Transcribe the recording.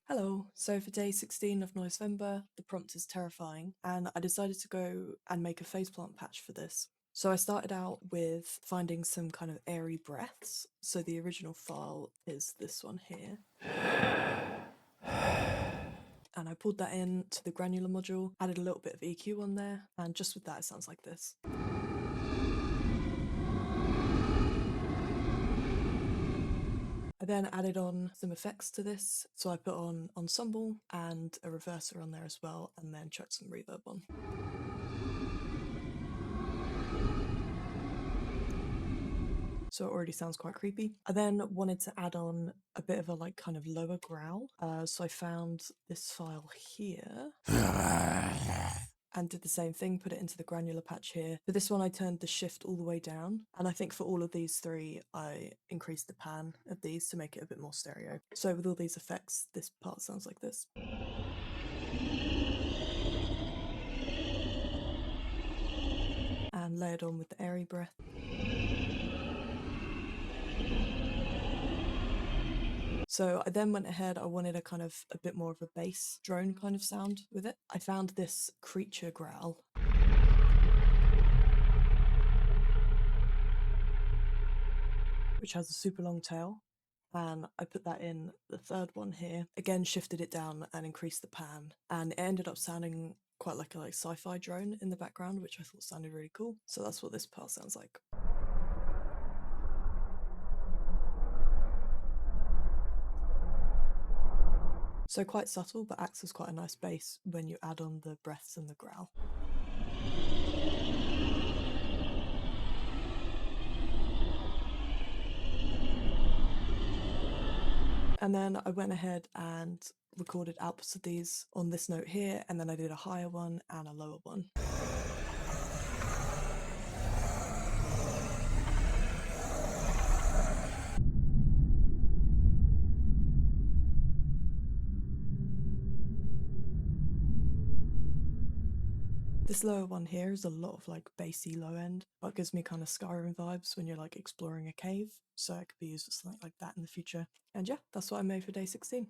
Hello, so for day 16 of Noisevember, the prompt is terrifying, and I decided to go and make a faceplant patch for this. So I started out with finding some kind of airy breaths, so the original file is this one here. And I pulled that in to the granular module, added a little bit of EQ on there, and just with that it sounds like this. I then added on some effects to this, so I put on ensemble and a reverser on there as well, and then chucked some reverb on. So it already sounds quite creepy. I then wanted to add on a bit of a kind of lower growl, so I found this file here. And did the same thing, put it into the granular patch here. For this one I turned the shift all the way down, and I think for all of these three I increased the pan of these to make it a bit more stereo. So with all these effects, this part sounds like this. And layered on with the airy breath. So I then went ahead, I wanted a bit more of a bass drone kind of sound with it. I found this creature growl. Which has a super long tail. And I put that in the third one here. Again, shifted it down and increased the pan. And it ended up sounding quite like a sci-fi drone in the background, which I thought sounded really cool. So that's what this part sounds like. So quite subtle, but acts as quite a nice bass when you add on the breaths and the growl. And then I went ahead and recorded outputs of these on this note here, and then I did a higher one and a lower one. This lower one here is a lot of bassy low end, but gives me kind of Skyrim vibes when you're exploring a cave, so it could be used for something like that in the future. And yeah, that's what I made for day 16.